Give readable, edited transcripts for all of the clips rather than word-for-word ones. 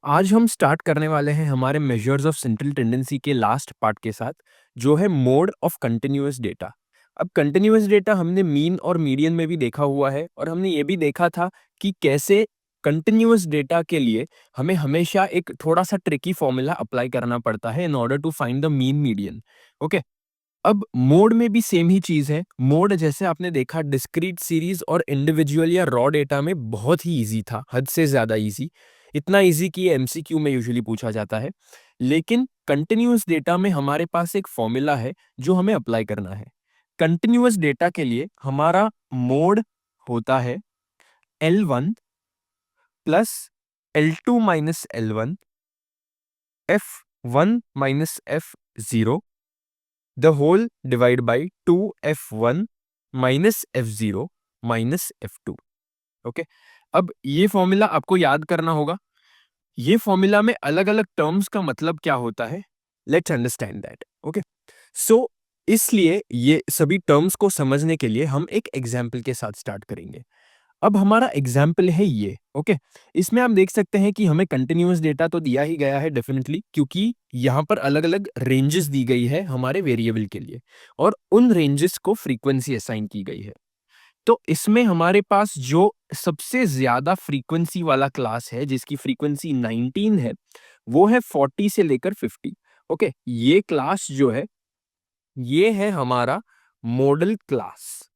आज हम स्टार्ट करने वाले हैं हमारे मेजर्स ऑफ सेंट्रल टेंडेंसी के लास्ट पार्ट के साथ, जो है मोड ऑफ कंटिन्यूअस डेटा। अब कंटिन्यूअस डेटा हमने मीन और मीडियन में भी देखा हुआ है, और हमने ये भी देखा था कि कैसे कंटिन्यूअस डेटा के लिए हमें हमेशा एक थोड़ा सा ट्रिकी फॉर्मूला अप्लाई करना पड़ता है in order to find the mean median. Okay, अब मोड में भी सेम ही चीज है। मोड जैसे आपने देखा डिस्क्रीट सीरीज और इंडिविजुअल या रॉ डेटा में बहुत ही इजी था, हद से ज्यादा इजी, इतना इजी कि ये एमसीक्यू में यूजुअली पूछा जाता है। लेकिन कंटिन्यूअस डेटा में हमारे पास एक फॉर्मूला है जो हमें अप्लाई करना है। कंटिन्यूअस डेटा के लिए हमारा मोड होता है L1 plus L2 minus L1 F1 minus F0 the whole divide by 2F1 minus F0 minus F2। Okay, अब ये फॉर्मूला आपको याद करना होगा। ये फॉर्मूला में अलग अलग टर्म्स का मतलब क्या होता है, लेट्स अंडरस्टैंड दैट। ओके, सो इसलिए ये सभी टर्म्स को समझने के लिए हम एक एग्जाम्पल के साथ स्टार्ट करेंगे। अब हमारा एग्जाम्पल है ये। ओके, इसमें आप देख सकते हैं कि हमें कंटिन्यूअस डेटा तो दिया ही गया है डेफिनेटली, क्योंकि यहाँ पर अलग अलग रेंजेस दी गई है हमारे वेरिएबल के लिए, और उन रेंजेस को फ्रीक्वेंसी असाइन की गई है। तो इसमें हमारे पास जो सबसे ज्यादा फ्रीक्वेंसी वाला क्लास है, जिसकी फ्रीक्वेंसी 19 है, वो है 40 से लेकर 50। ओके, ये क्लास जो है ये है हमारा मॉडल क्लास।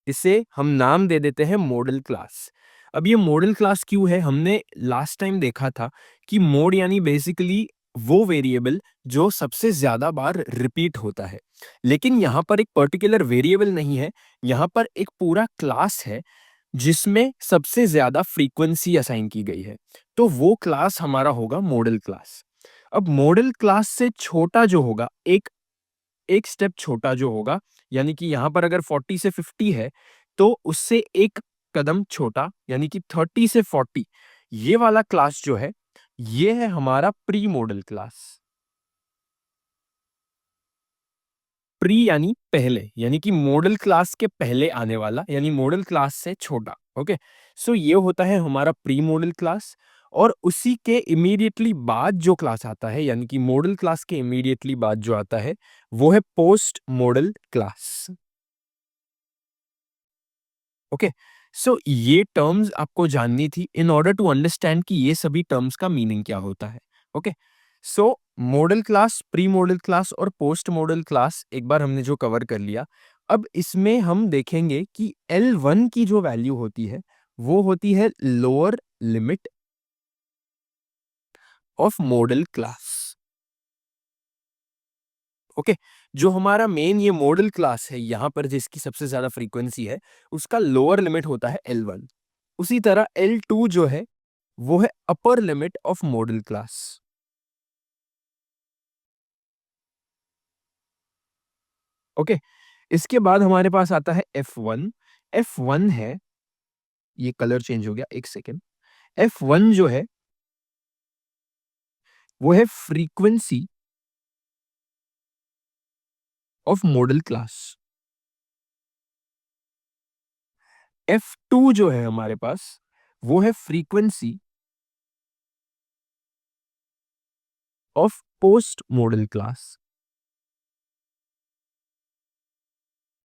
इसे हम नाम दे देते हैं मॉडल क्लास। अब ये मॉडल क्लास क्यों है, हमने लास्ट टाइम देखा था कि मोड यानी बेसिकली वो वेरिएबल जो सबसे ज्यादा बार रिपीट होता है। लेकिन यहाँ पर एक पर्टिकुलर वेरिएबल नहीं है, यहाँ पर एक पूरा क्लास है जिसमें सबसे ज्यादा फ्रीक्वेंसी असाइन की गई है। तो वो क्लास हमारा होगा मॉडल क्लास। अब मॉडल क्लास से छोटा जो होगा, एक एक स्टेप छोटा जो होगा, यानी कि यहां पर अगर 40 से 50 है, तो उससे एक कदम छोटा यानी कि 30 से 40, ये वाला क्लास जो है ये है हमारा प्री मॉडल क्लास। प्री यानी पहले, यानी कि मॉडल क्लास के पहले आने वाला, यानी मॉडल क्लास से छोटा। ओके, सो ये होता है हमारा प्री मॉडल क्लास। और उसी के इमीडिएटली बाद जो क्लास आता है, यानी कि मॉडल क्लास के इमीडिएटली बाद जो आता है, वो है पोस्ट मॉडल क्लास। ओके, सो ये टर्म्स आपको जाननी थी इन ऑर्डर टू अंडरस्टैंड कि ये सभी टर्म्स का मीनिंग क्या होता है। Okay, so model class, pre model class और पोस्ट मॉडल क्लास एक बार हमने जो कवर कर लिया। अब इसमें हम देखेंगे कि L1 की जो वैल्यू होती है वो होती है lower limit of model class. Okay, जो हमारा मेन ये मॉडल क्लास है यहाँ पर जिसकी सबसे ज्यादा फ्रीक्वेंसी है, उसका लोअर लिमिट होता है L1। उसी तरह L2 जो है वो है upper limit of model class. Okay, इसके बाद हमारे पास आता है F1। F1 है, ये कलर चेंज हो गया, एक सेकेंड। F1 जो है वो है frequency of model class. F2 जो है हमारे पास वो है frequency of post model class.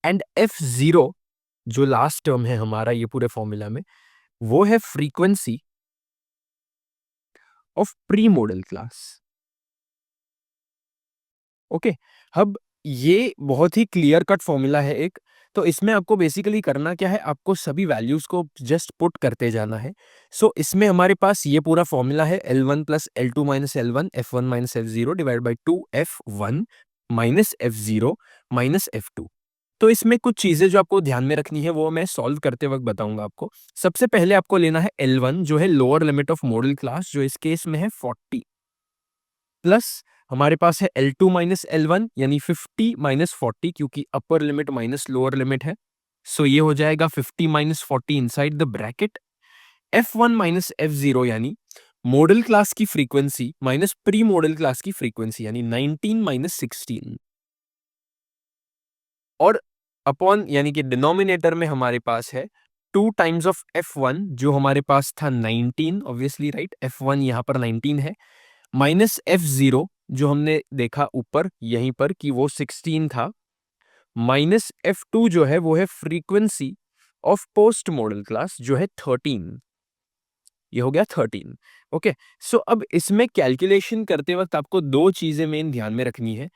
And F0 जो लास्ट टर्म है हमारा ये पूरे फॉर्मूला में, वो है frequency of pre model class. Okay, अब ये बहुत ही क्लियर कट फॉर्मूला है एक। तो इसमें आपको बेसिकली करना क्या है, आपको सभी वैल्यूज को जस्ट पुट करते जाना है। सो इसमें हमारे पास ये पूरा फॉर्मूला है L1 plus L2 minus L1 F1 minus F0 divide by 2F1 minus F0 minus F2। तो इसमें कुछ चीजें जो आपको ध्यान में रखनी है वो मैं सॉल्व करते वक्त बताऊंगा आपको। सबसे पहले आपको लेना है L1 जो है lower limit of model class, जो इस केस में है 40, प्लस हमारे पास है L2 माइनस L1 यानी 50 माइनस 40, क्योंकि upper limit minus lower limit है। सो ये हो जाएगा 50 minus 40 inside the bracket. F1 minus F0 यानी मॉडल क्लास की frequency minus pre model class की फ्रीक्वेंसी, यानी 19 माइनस 16। और अपॉन यानी कि डिनोमिनेटर में हमारे पास है 2 टाइम्स ऑफ F1 जो हमारे पास था 19 ऑब्वियसली राइट, F1 यहाँ पर 19 है, माइनस F0 जो हमने देखा ऊपर यहीं पर कि वो 16 था, माइनस F2 जो है वो है frequency of post model class जो है 13। ये हो गया 13। ओके, सो अब इसमें कैलकुलेशन करते वक्त आपको दो चीजें मेन ध्यान में रखनी है,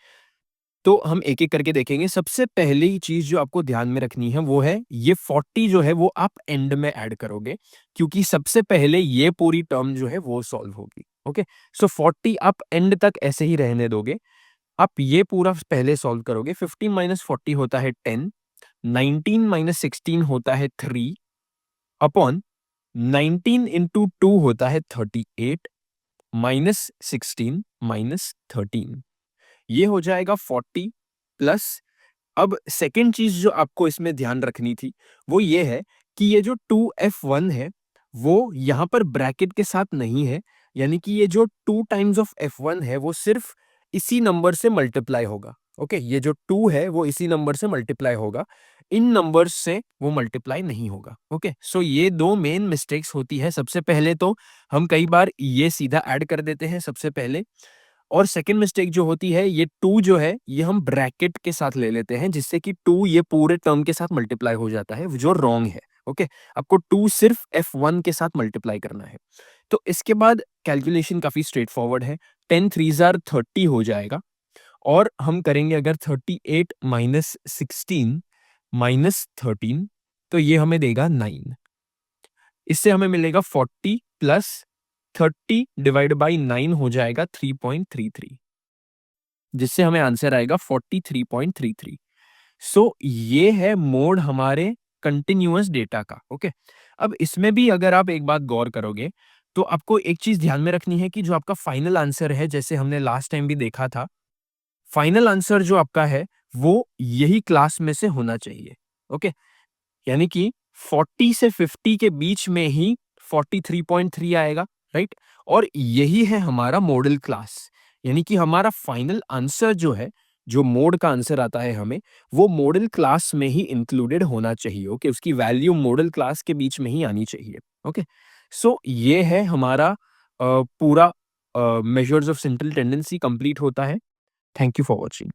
तो हम एक एक करके देखेंगे। सबसे पहली चीज जो आपको ध्यान में रखनी है वो है ये 40 जो है वो आप एंड में ऐड करोगे, क्योंकि सबसे पहले ये पूरी टर्म जो है वो सॉल्व होगी। ओके, सो 40 आप एंड तक ऐसे ही रहने दोगे, आप ये पूरा पहले सॉल्व करोगे। 15 माइनस 40 होता है 10, 19 माइनस 16 होता है 3 अपॉन 19 इंटू 2 होता है 38 माइनस 16 माइनस 13, ये हो जाएगा 40 प्लस। अब सेकेंड चीज जो आपको इसमें ध्यान रखनी थी वो ये है कि ये जो 2f1 है वो यहां पर ब्रैकेट के साथ नहीं है, यानी कि ये जो 2 टाइम्स ऑफ f1 है वो सिर्फ इसी नंबर से मल्टीप्लाई होगा। ओके, ये जो 2 है वो इसी नंबर से मल्टीप्लाई होगा, इन नंबर्स से वो मल्टीप्लाई नहीं होगा। ओके, सो ये दो मेन मिस्टेक्स होती है। सबसे पहले तो हम कई बार ये सीधा ऐड कर देते हैं सबसे पहले, और सेकंड मिस्टेक जो होती है ये 2 जो है ये हम ब्रैकेट के साथ ले लेते हैं, जिससे कि 2 ये पूरे टर्म के साथ मल्टीप्लाई हो जाता है, जो रॉन्ग है। ओके, आपको 2 सिर्फ F1 के साथ मल्टीप्लाई करना है। तो इसके बाद कैलकुलेशन काफी स्ट्रेट फॉरवर्ड है, 10 3 30 हो जाएगा, और हम करेंगे अगर 38 माइनस 16 माइनस 13 तो ये हमें देगा 9। इससे हमें मिलेगा 40 प्लस 30 डिवाइड बाई 9 हो जाएगा 3.33, जिससे हमें आंसर आएगा 43.33। सो ये है मोड हमारे कंटिन्यूअस डेटा का। ओके, अब इसमें भी अगर आप एक बात गौर करोगे तो आपको एक चीज ध्यान में रखनी है कि जो आपका फाइनल आंसर है, जैसे हमने लास्ट टाइम भी देखा था, फाइनल आंसर जो आपका है वो यही क्लास में से होना चाहिए। ओके, यानी कि 40 से 50 के बीच में ही 43.3 आएगा, राइट, और यही है हमारा मॉडल क्लास, यानी कि हमारा फाइनल आंसर जो है, जो मोड का आंसर आता है हमें, वो मॉडल क्लास में ही इंक्लूडेड होना चाहिए। ओके, उसकी वैल्यू मॉडल क्लास के बीच में ही आनी चाहिए। ओके, सो ये है हमारा पूरा measures of central tendency complete होता है। Thank you for watching.